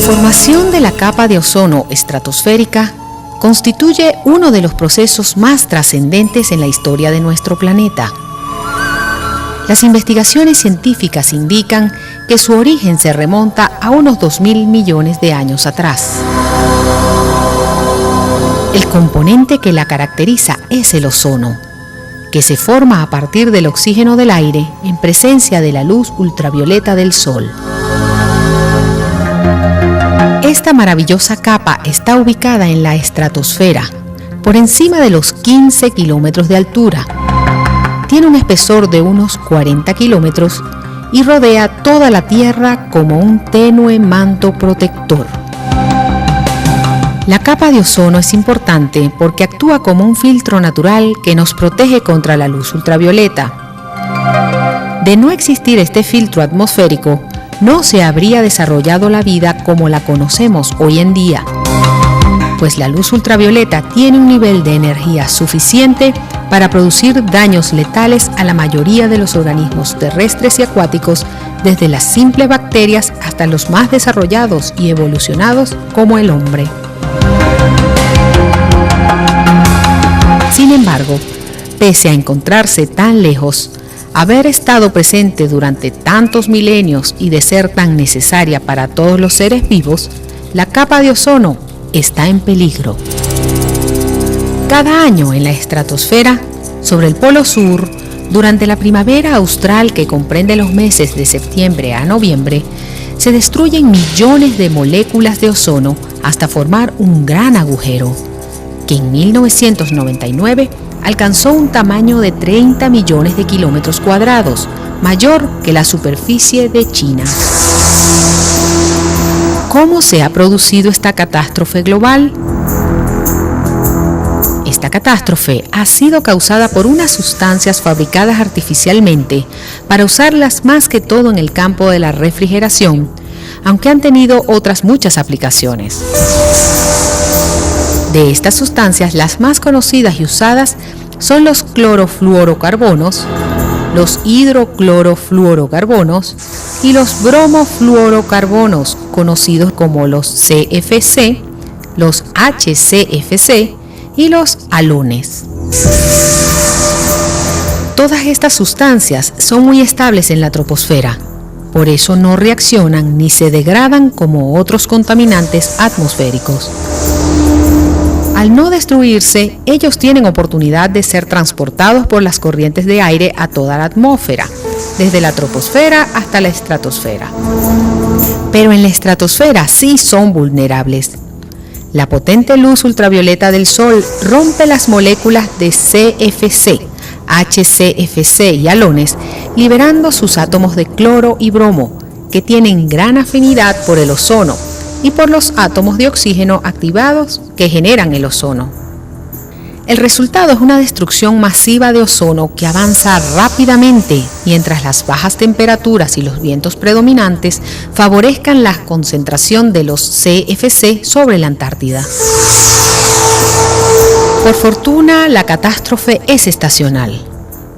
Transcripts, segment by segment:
formación de la capa de ozono estratosférica constituye uno de los procesos más trascendentes en la historia de nuestro planeta. Las investigaciones científicas indican que su origen se remonta a unos 2.000 millones de años atrás. El componente que la caracteriza es el ozono, que se forma a partir del oxígeno del aire en presencia de la luz ultravioleta del Sol. Esta maravillosa capa está ubicada en la estratosfera, por encima de los 15 kilómetros de altura. Tiene un espesor de unos 40 kilómetros y rodea toda la Tierra como un tenue manto protector. La capa de ozono es importante porque actúa como un filtro natural que nos protege contra la luz ultravioleta. De no existir este filtro atmosférico, no se habría desarrollado la vida como la conocemos hoy en día, pues la luz ultravioleta tiene un nivel de energía suficiente para producir daños letales a la mayoría de los organismos terrestres y acuáticos, desde las simples bacterias hasta los más desarrollados y evolucionados como el hombre. Sin embargo, pese a encontrarse tan lejos, haber estado presente durante tantos milenios y de ser tan necesaria para todos los seres vivos, la capa de ozono está en peligro. Cada año en la estratosfera, sobre el Polo Sur, durante la primavera austral que comprende los meses de septiembre a noviembre, se destruyen millones de moléculas de ozono hasta formar un gran agujero, que en 1999 alcanzó un tamaño de 30 millones de kilómetros cuadrados, mayor que la superficie de China. ¿Cómo se ha producido esta catástrofe global? Esta catástrofe ha sido causada por unas sustancias fabricadas artificialmente para usarlas más que todo en el campo de la refrigeración, aunque han tenido otras muchas aplicaciones. De estas sustancias, las más conocidas y usadas son los clorofluorocarbonos, los hidroclorofluorocarbonos y los bromofluorocarbonos, conocidos como los CFC, los HCFC y los halones. Todas estas sustancias son muy estables en la troposfera, por eso no reaccionan ni se degradan como otros contaminantes atmosféricos. Al no destruirse, ellos tienen oportunidad de ser transportados por las corrientes de aire a toda la atmósfera, desde la troposfera hasta la estratosfera. Pero en la estratosfera sí son vulnerables. La potente luz ultravioleta del Sol rompe las moléculas de CFC, HCFC y halones, liberando sus átomos de cloro y bromo, que tienen gran afinidad por el ozono y por los átomos de oxígeno activados que generan el ozono. El resultado es una destrucción masiva de ozono que avanza rápidamente, mientras las bajas temperaturas y los vientos predominantes favorezcan la concentración de los CFC sobre la Antártida. Por fortuna, la catástrofe es estacional,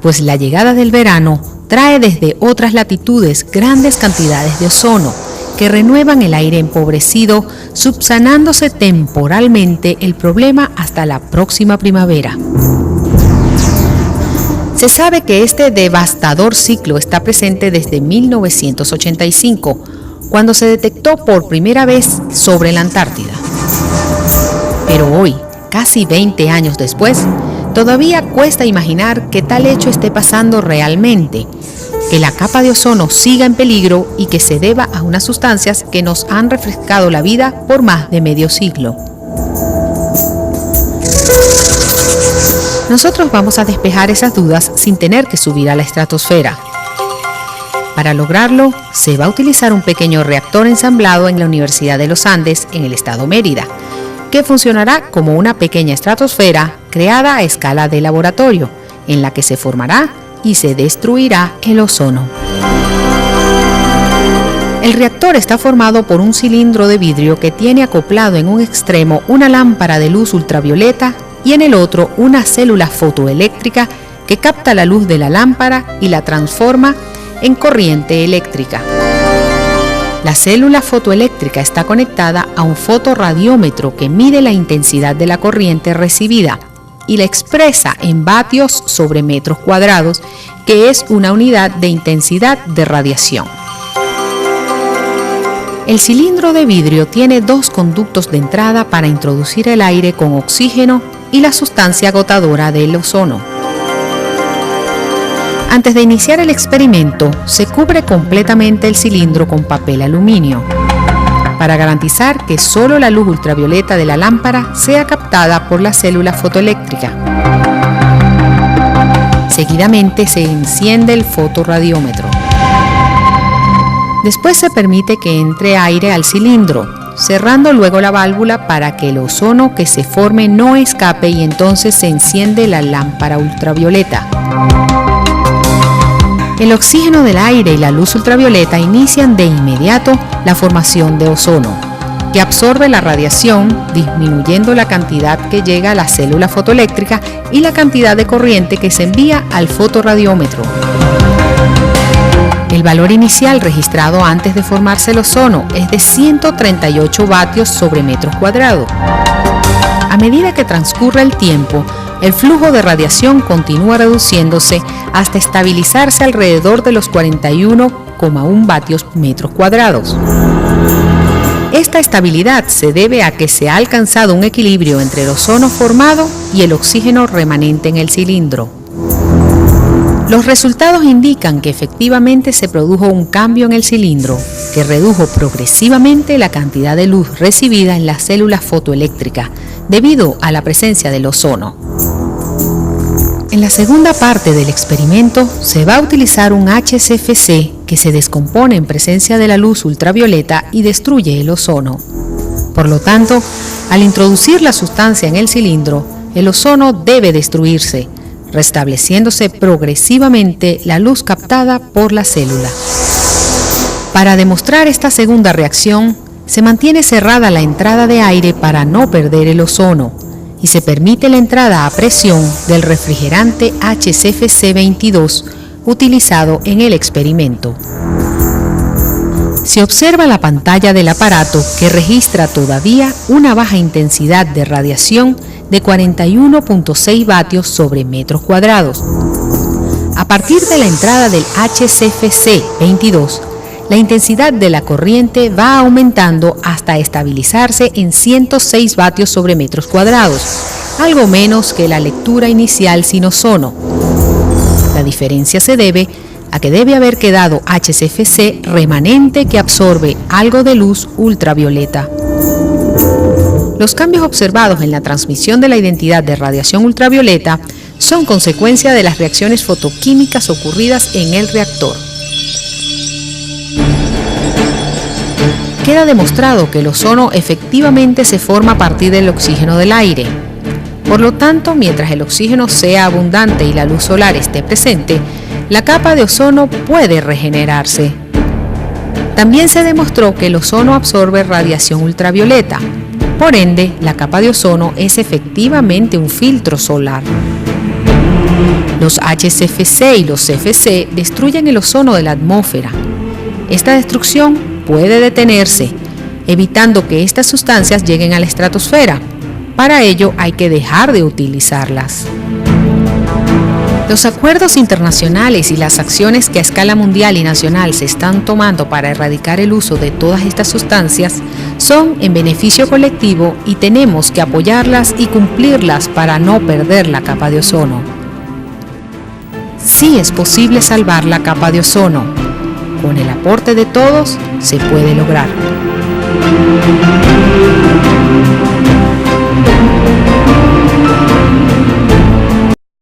pues la llegada del verano trae desde otras latitudes grandes cantidades de ozono, que renuevan el aire empobrecido, subsanándose temporalmente el problema hasta la próxima primavera. Se sabe que este devastador ciclo está presente desde 1985, cuando se detectó por primera vez sobre la Antártida. Pero hoy, casi 20 años después, todavía cuesta imaginar que tal hecho esté pasando realmente, que la capa de ozono siga en peligro y que se deba a unas sustancias que nos han refrescado la vida por más de medio siglo. Nosotros vamos a despejar esas dudas sin tener que subir a la estratosfera. Para lograrlo, se va a utilizar un pequeño reactor ensamblado en la Universidad de los Andes, en el estado Mérida, que funcionará como una pequeña estratosfera creada a escala de laboratorio, en la que se formará y se destruirá el ozono. El reactor está formado por un cilindro de vidrio que tiene acoplado en un extremo una lámpara de luz ultravioleta y en el otro una célula fotoeléctrica que capta la luz de la lámpara y la transforma en corriente eléctrica. La célula fotoeléctrica está conectada a un fotoradiómetro que mide la intensidad de la corriente recibida y la expresa en vatios sobre metros cuadrados, que es una unidad de intensidad de radiación. El cilindro de vidrio tiene dos conductos de entrada para introducir el aire con oxígeno y la sustancia agotadora del ozono. Antes de iniciar el experimento, se cubre completamente el cilindro con papel aluminio para garantizar que solo la luz ultravioleta de la lámpara sea captada por la célula fotoeléctrica. Seguidamente se enciende el fotoradiómetro. Después se permite que entre aire al cilindro, cerrando luego la válvula para que el ozono que se forme no escape, y entonces se enciende la lámpara ultravioleta. El oxígeno del aire y la luz ultravioleta inician de inmediato la formación de ozono, que absorbe la radiación, disminuyendo la cantidad que llega a la célula fotoeléctrica y la cantidad de corriente que se envía al fotoradiómetro. El valor inicial registrado antes de formarse el ozono es de 138 vatios sobre metros cuadrados. A medida que transcurre el tiempo, el flujo de radiación continúa reduciéndose hasta estabilizarse alrededor de los 41,1 vatios metros cuadrados. Esta estabilidad se debe a que se ha alcanzado un equilibrio entre el ozono formado y el oxígeno remanente en el cilindro. Los resultados indican que efectivamente se produjo un cambio en el cilindro, que redujo progresivamente la cantidad de luz recibida en la célula fotoeléctrica debido a la presencia del ozono. En la segunda parte del experimento se va a utilizar un HCFC que se descompone en presencia de la luz ultravioleta y destruye el ozono. Por lo tanto, al introducir la sustancia en el cilindro, el ozono debe destruirse, restableciéndose progresivamente la luz captada por la célula. Para demostrar esta segunda reacción, se mantiene cerrada la entrada de aire para no perder el ozono y se permite la entrada a presión del refrigerante HCFC-22 utilizado en el experimento. Se observa la pantalla del aparato, que registra todavía una baja intensidad de radiación de 41,6 vatios sobre metros cuadrados. A partir de la entrada del HCFC-22, la intensidad de la corriente va aumentando hasta estabilizarse en 106 vatios sobre metros cuadrados, algo menos que la lectura inicial sin ozono. La diferencia se debe a que debe haber quedado HCFC remanente que absorbe algo de luz ultravioleta. Los cambios observados en la transmisión de la identidad de radiación ultravioleta son consecuencia de las reacciones fotoquímicas ocurridas en el reactor. Queda demostrado que el ozono efectivamente se forma a partir del oxígeno del aire. Por lo tanto, mientras el oxígeno sea abundante y la luz solar esté presente, la capa de ozono puede regenerarse. También se demostró que el ozono absorbe radiación ultravioleta. Por ende, la capa de ozono es efectivamente un filtro solar. Los HCFC y los CFC destruyen el ozono de la atmósfera. Esta destrucción puede detenerse, evitando que estas sustancias lleguen a la estratosfera. Para ello hay que dejar de utilizarlas. Los acuerdos internacionales y las acciones que a escala mundial y nacional se están tomando para erradicar el uso de todas estas sustancias son en beneficio colectivo y tenemos que apoyarlas y cumplirlas para no perder la capa de ozono. Sí es posible salvar la capa de ozono. Con el aporte de todos se puede lograr.